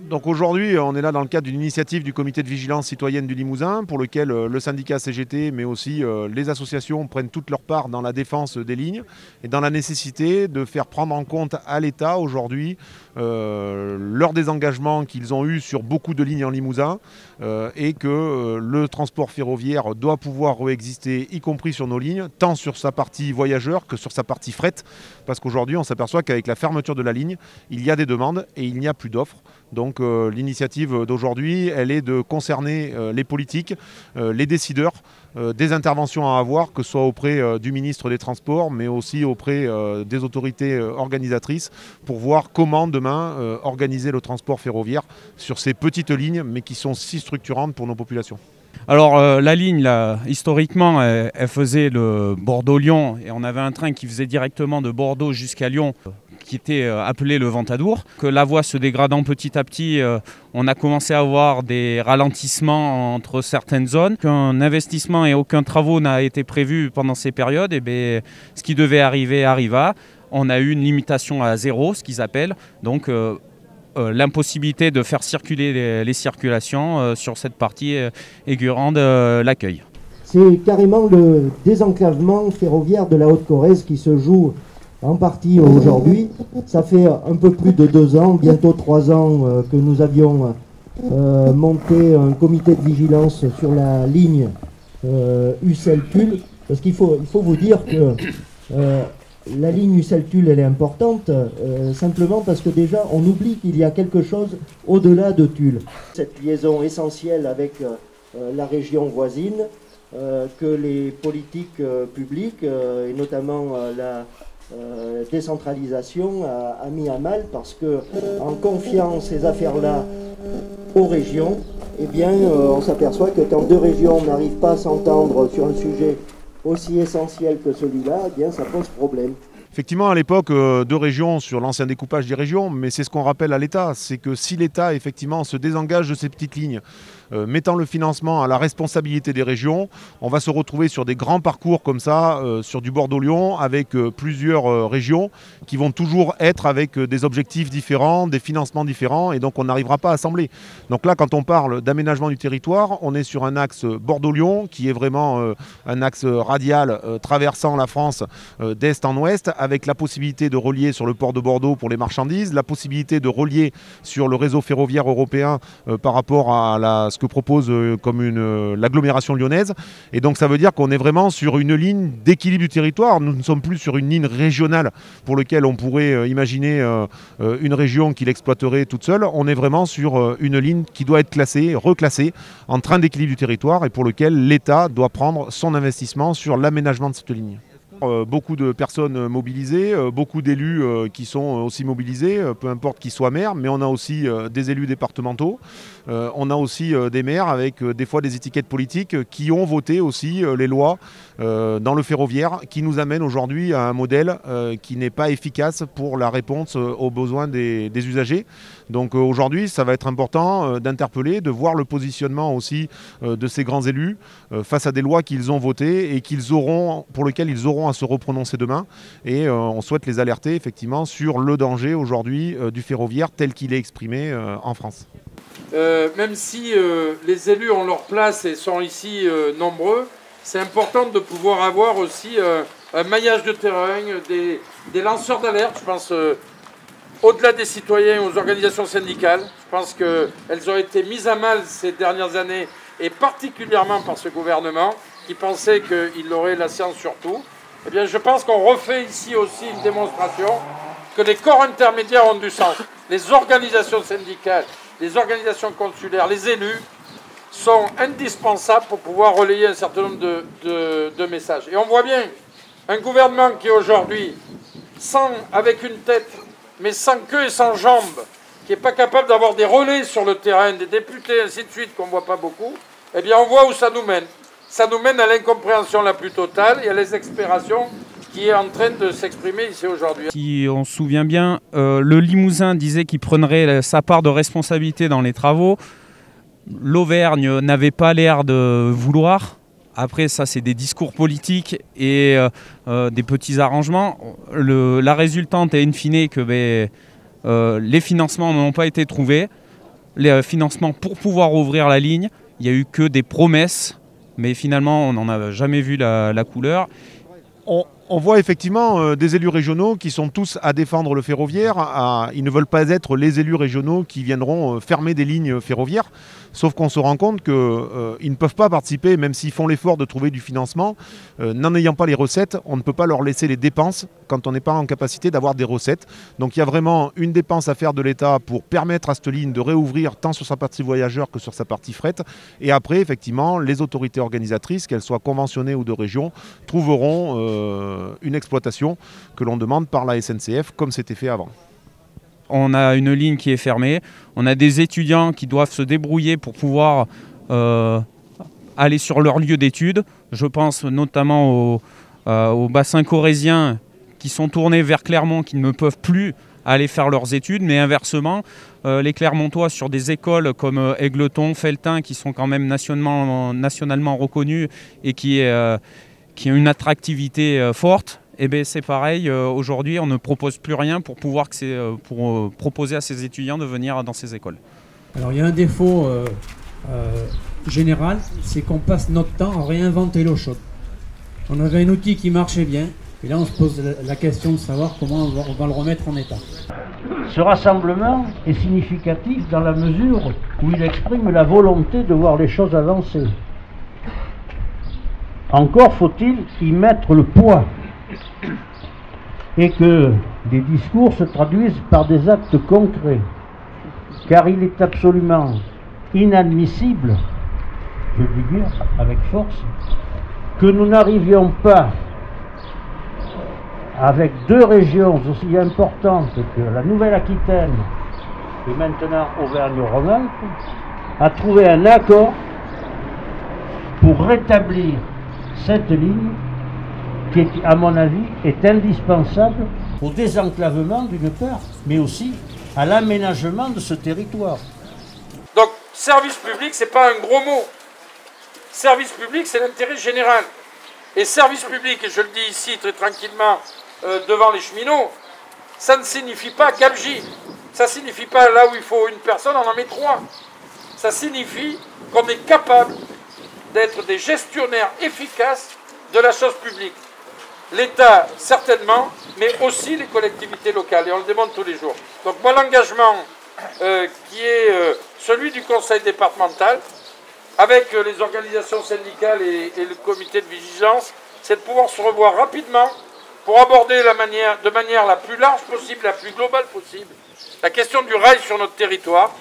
Donc aujourd'hui, on est là dans le cadre d'une initiative du comité de vigilance citoyenne du Limousin pour lequel le syndicat CGT mais aussi les associations prennent toute leur part dans la défense des lignes et dans la nécessité de faire prendre en compte à l'État aujourd'hui leur désengagement qu'ils ont eu sur beaucoup de lignes en Limousin et que le transport ferroviaire doit pouvoir réexister, y compris sur nos lignes, tant sur sa partie voyageurs que sur sa partie fret, parce qu'aujourd'hui on s'aperçoit qu'avec la fermeture de la ligne, il y a des demandes et il n'y a plus d'offres. Donc l'initiative d'aujourd'hui, elle est de concerner les politiques, les décideurs, des interventions à avoir, que ce soit auprès du ministre des Transports, mais aussi auprès des autorités organisatrices, pour voir comment demain organiser le transport ferroviaire sur ces petites lignes, mais qui sont si structurantes pour nos populations. Alors la ligne, là, historiquement, elle faisait le Bordeaux-Lyon, et on avait un train qui faisait directement de Bordeaux jusqu'à Lyon, qui était appelé le Ventadour. Que la voie se dégradant petit à petit, on a commencé à avoir des ralentissements entre certaines zones. Qu'un investissement et aucun travaux n'a été prévu pendant ces périodes, et bien, ce qui devait arriver arriva. On a eu une limitation à 0, ce qu'ils appellent, donc l'impossibilité de faire circuler les circulations sur cette partie aigurant de l'accueil. C'est carrément le désenclavement ferroviaire de la Haute-Corrèze qui se joue en partie aujourd'hui. Ça fait un peu plus de 2 ans, bientôt 3 ans, que nous avions monté un comité de vigilance sur la ligne Ussel-Tulle, parce qu'il faut vous dire que la ligne Ussel-Tulle, elle est importante, simplement parce que déjà, on oublie qu'il y a quelque chose au-delà de Tulle. Cette liaison essentielle avec la région voisine, que les politiques publiques, et notamment la décentralisation, a mis à mal, parce que en confiant ces affaires-là aux régions, eh bien, on s'aperçoit que quand 2 régions n'arrivent pas à s'entendre sur un sujet aussi essentiel que celui-là, eh bien, ça pose problème. Effectivement, à l'époque, 2 régions sur l'ancien découpage des régions, mais c'est ce qu'on rappelle à l'État, c'est que si l'État effectivement se désengage de ces petites lignes, mettant le financement à la responsabilité des régions, on va se retrouver sur des grands parcours comme ça, sur du Bordeaux-Lyon, avec plusieurs régions qui vont toujours être avec des objectifs différents, des financements différents, et donc on n'arrivera pas à assembler. Donc là, quand on parle d'aménagement du territoire, on est sur un axe Bordeaux-Lyon, qui est vraiment un axe radial traversant la France d'est en ouest, avec la possibilité de relier sur le port de Bordeaux pour les marchandises, la possibilité de relier sur le réseau ferroviaire européen par rapport à ce que propose comme l'agglomération lyonnaise. Et donc ça veut dire qu'on est vraiment sur une ligne d'équilibre du territoire. Nous ne sommes plus sur une ligne régionale pour laquelle on pourrait imaginer une région qui l'exploiterait toute seule. On est vraiment sur une ligne qui doit être classée, reclassée en train d'équilibre du territoire, et pour lequel l'État doit prendre son investissement sur l'aménagement de cette ligne. Beaucoup de personnes mobilisées, beaucoup d'élus qui sont aussi mobilisés, peu importe qu'ils soient maires, mais on a aussi des élus départementaux, on a aussi des maires avec des fois des étiquettes politiques qui ont voté aussi les lois dans le ferroviaire, qui nous amènent aujourd'hui à un modèle qui n'est pas efficace pour la réponse aux besoins des usagers. Donc aujourd'hui, ça va être important d'interpeller, de voir le positionnement aussi de ces grands élus face à des lois qu'ils ont votées et pour lesquelles ils auront à se reprononcer demain. Et on souhaite les alerter effectivement sur le danger aujourd'hui du ferroviaire tel qu'il est exprimé en France. Même si les élus ont leur place et sont ici nombreux, c'est important de pouvoir avoir aussi un maillage de terrain, des lanceurs d'alerte. Je pense au-delà des citoyens, aux organisations syndicales. Je pense qu'elles ont été mises à mal ces dernières années, et particulièrement par ce gouvernement qui pensait qu'il aurait la science sur tout. Eh bien, je pense qu'on refait ici aussi une démonstration que les corps intermédiaires ont du sens. Les organisations syndicales, les organisations consulaires, les élus sont indispensables pour pouvoir relayer un certain nombre de messages. Et on voit bien un gouvernement qui aujourd'hui, avec une tête, mais sans queue et sans jambes, qui n'est pas capable d'avoir des relais sur le terrain, des députés, ainsi de suite, qu'on ne voit pas beaucoup, eh bien on voit où ça nous mène. Ça nous mène à l'incompréhension la plus totale et à l'exaspération qui est en train de s'exprimer ici aujourd'hui. Si on se souvient bien, le Limousin disait qu'il prendrait sa part de responsabilité dans les travaux. L'Auvergne n'avait pas l'air de vouloir. Après, ça, c'est des discours politiques et des petits arrangements. La résultante est in fine que les financements n'ont pas été trouvés. les financements pour pouvoir ouvrir la ligne. Il n'y a eu que des promesses, mais finalement on n'en a jamais vu la couleur. On voit effectivement des élus régionaux qui sont tous à défendre le ferroviaire. Ils ne veulent pas être les élus régionaux qui viendront fermer des lignes ferroviaires. Sauf qu'on se rend compte qu'ils ne peuvent pas participer, même s'ils font l'effort de trouver du financement. N'en ayant pas les recettes, on ne peut pas leur laisser les dépenses quand on n'est pas en capacité d'avoir des recettes. Donc il y a vraiment une dépense à faire de l'État pour permettre à cette ligne de réouvrir tant sur sa partie voyageurs que sur sa partie fret. Et après, effectivement, les autorités organisatrices, qu'elles soient conventionnées ou de région, trouveront une exploitation que l'on demande par la SNCF, comme c'était fait avant. On a une ligne qui est fermée, on a des étudiants qui doivent se débrouiller pour pouvoir aller sur leur lieu d'études. Je pense notamment aux bassins corréziens qui sont tournés vers Clermont, qui ne peuvent plus aller faire leurs études, mais inversement, les Clermontois sur des écoles comme Égletons, Felletin, qui sont quand même nationalement reconnus et qui ont une attractivité forte. Eh bien, c'est pareil, aujourd'hui on ne propose plus rien pour proposer à ces étudiants de venir dans ces écoles. Alors il y a un défaut général, c'est qu'on passe notre temps à réinventer l'eau chaude. On avait un outil qui marchait bien, et là on se pose la question de savoir comment on va le remettre en état. Ce rassemblement est significatif dans la mesure où il exprime la volonté de voir les choses avancer. Encore faut-il y mettre le poids et que des discours se traduisent par des actes concrets, car il est absolument inadmissible, je le dis bien avec force, que nous n'arrivions pas, avec deux régions aussi importantes que la Nouvelle-Aquitaine et maintenant Auvergne-Rhône-Alpes, à trouver un accord pour rétablir cette ligne qui, à mon avis, est indispensable au désenclavement d'une part, mais aussi à l'aménagement de ce territoire. Donc, service public, c'est pas un gros mot. Service public, c'est l'intérêt général. Et service public, et je le dis ici très tranquillement devant les cheminots, ça ne signifie pas gabegie. Ça ne signifie pas là où il faut une personne, on en met 3. Ça signifie qu'on est capable d'être des gestionnaires efficaces de la chose publique. L'État, certainement, mais aussi les collectivités locales, et on le demande tous les jours. Donc moi, l'engagement qui est celui du conseil départemental, avec les organisations syndicales et le comité de vigilance, c'est de pouvoir se revoir rapidement pour aborder de manière la plus large possible, la plus globale possible, la question du rail sur notre territoire.